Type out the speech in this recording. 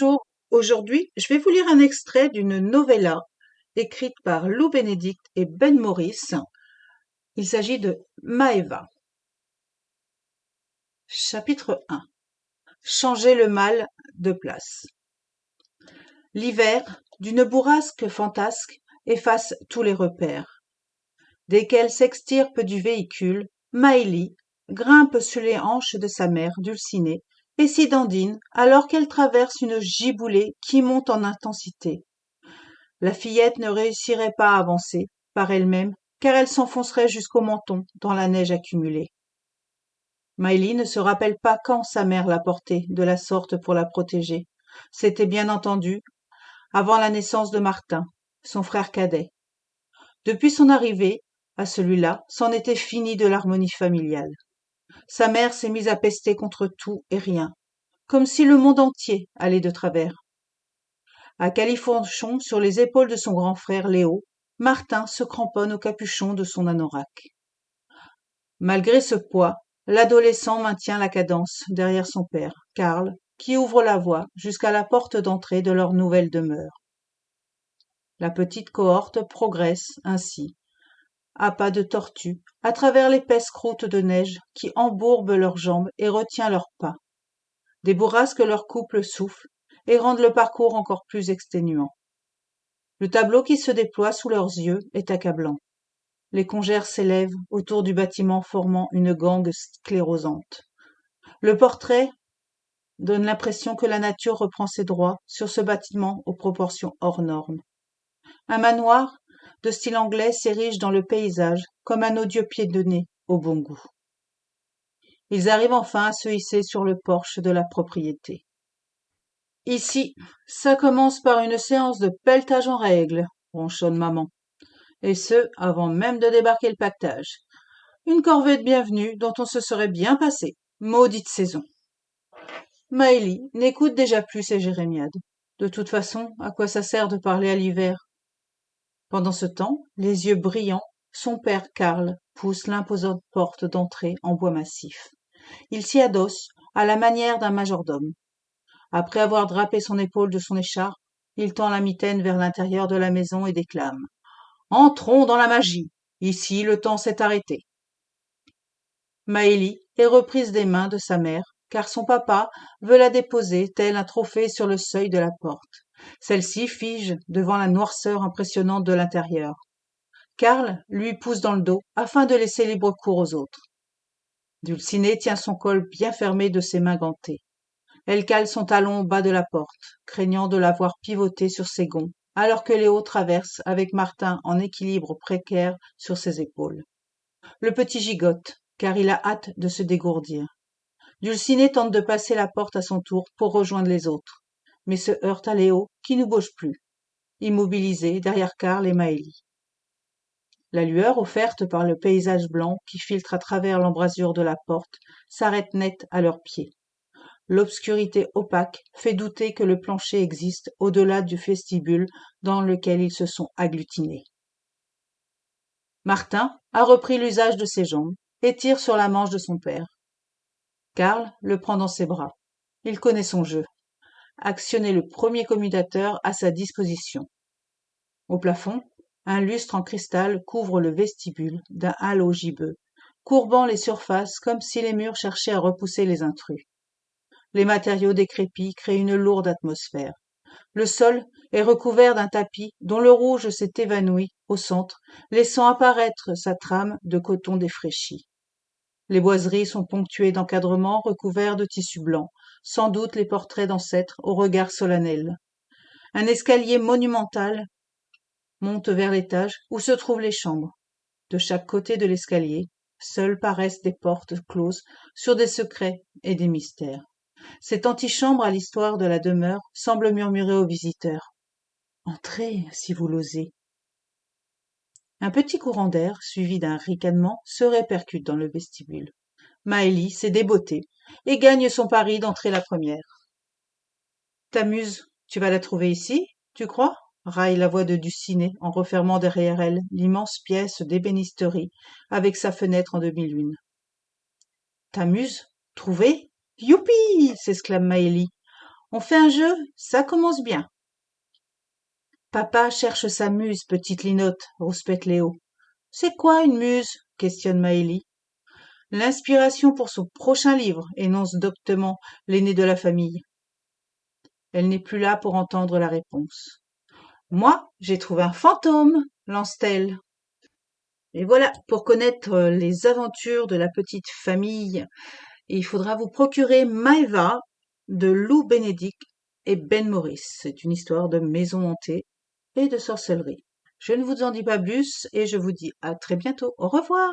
Bonjour, aujourd'hui je vais vous lire un extrait d'une novella écrite par Lou Benedict et Ben Morris. Il s'agit de Maeva. Chapitre 1. Changer le mal de place. L'hiver, d'une bourrasque fantasque, efface tous les repères. Dès qu'elle s'extirpe du véhicule, Maëlie grimpe sur les hanches de sa mère, Dulcinée, et s'y dandine alors qu'elle traverse une giboulée qui monte en intensité. La fillette ne réussirait pas à avancer, par elle-même, car elle s'enfoncerait jusqu'au menton dans la neige accumulée. Maëlie ne se rappelle pas quand sa mère l'a portée de la sorte pour la protéger. C'était bien entendu avant la naissance de Martin, son frère cadet. Depuis son arrivée à celui-là, c'en était fini de l'harmonie familiale. Sa mère s'est mise à pester contre tout et rien, comme si le monde entier allait de travers. À califourchon sur les épaules de son grand frère Léo, Martin se cramponne au capuchon de son anorak. Malgré ce poids, l'adolescent maintient la cadence derrière son père, Karl, qui ouvre la voie jusqu'à la porte d'entrée de leur nouvelle demeure. La petite cohorte progresse ainsi, à pas de tortue, à travers l'épaisse croûte de neige qui embourbe leurs jambes et retient leurs pas. Des bourrasques leur coupent le souffle et rendent le parcours encore plus exténuant. Le tableau qui se déploie sous leurs yeux est accablant. Les congères s'élèvent autour du bâtiment formant une gangue sclérosante. Le portrait donne l'impression que la nature reprend ses droits sur ce bâtiment aux proportions hors normes. Un manoir de style anglais s'érige dans le paysage comme un odieux pied de nez au bon goût. Ils arrivent enfin à se hisser sur le porche de la propriété. Ici, ça commence par une séance de pelletage en règle, ronchonne maman. Et ce, avant même de débarquer le pactage. Une corvée de bienvenue dont on se serait bien passé. Maudite saison. Maëlie n'écoute déjà plus ces jérémiades. De toute façon, à quoi ça sert de parler à l'hiver? Pendant ce temps, les yeux brillants, son père Karl pousse l'imposante porte d'entrée en bois massif. Il s'y adosse à la manière d'un majordome. Après avoir drapé son épaule de son écharpe, il tend la mitaine vers l'intérieur de la maison et déclame. Entrons dans la magie. Ici, le temps s'est arrêté. Maëlie est reprise des mains de sa mère, car son papa veut la déposer tel un trophée sur le seuil de la porte. Celle-ci fige devant la noirceur impressionnante de l'intérieur. Karl lui pousse dans le dos afin de laisser libre cours aux autres. Dulcinée tient son col bien fermé de ses mains gantées. Elle cale son talon au bas de la porte, craignant de la voir pivoter sur ses gonds, alors que Léo traverse avec Martin en équilibre précaire sur ses épaules. Le petit gigote, car il a hâte de se dégourdir. Dulcinée tente de passer la porte à son tour pour rejoindre les autres, mais se heurte à Léo, qui ne bouge plus, immobilisé derrière Karl et Maëlie. La lueur offerte par le paysage blanc qui filtre à travers l'embrasure de la porte s'arrête net à leurs pieds. L'obscurité opaque fait douter que le plancher existe au-delà du vestibule dans lequel ils se sont agglutinés. Martin a repris l'usage de ses jambes et tire sur la manche de son père. Karl le prend dans ses bras. Il connaît son jeu. Actionner le premier commutateur à sa disposition. Au plafond, un lustre en cristal couvre le vestibule d'un halo gibbeux, courbant les surfaces comme si les murs cherchaient à repousser les intrus. Les matériaux décrépits créent une lourde atmosphère. Le sol est recouvert d'un tapis dont le rouge s'est évanoui au centre, laissant apparaître sa trame de coton défraîchi. Les boiseries sont ponctuées d'encadrements recouverts de tissu blanc, sans doute les portraits d'ancêtres au regard solennel. Un escalier monumental monte vers l'étage où se trouvent les chambres. De chaque côté de l'escalier, seules paraissent des portes closes sur des secrets et des mystères. Cette antichambre à l'histoire de la demeure semble murmurer aux visiteurs. Entrez, si vous l'osez. Un petit courant d'air, suivi d'un ricanement, se répercute dans le vestibule. Maëlie s'est débottée et gagne son pari d'entrer la première. T'amuses, tu vas la trouver ici, tu crois? Raille la voix de Dulcinée en refermant derrière elle l'immense pièce d'ébénisterie avec sa fenêtre en demi-lune. T'amuses? Trouver? Youpi! S'exclame Maëlie On fait un jeu, ça commence bien. Papa cherche sa muse, petite linotte, rouspète Léo. C'est quoi une muse? Questionne Maëlie. L'inspiration pour son prochain livre, énonce doctement l'aîné de la famille. Elle n'est plus là pour entendre la réponse. Moi, j'ai trouvé un fantôme, lance-t-elle. Et voilà, pour connaître les aventures de la petite famille, il faudra vous procurer Maëva de Lou Bénédicte et Ben Maurice. C'est une histoire de maison hantée et de sorcellerie. Je ne vous en dis pas plus et je vous dis à très bientôt. Au revoir!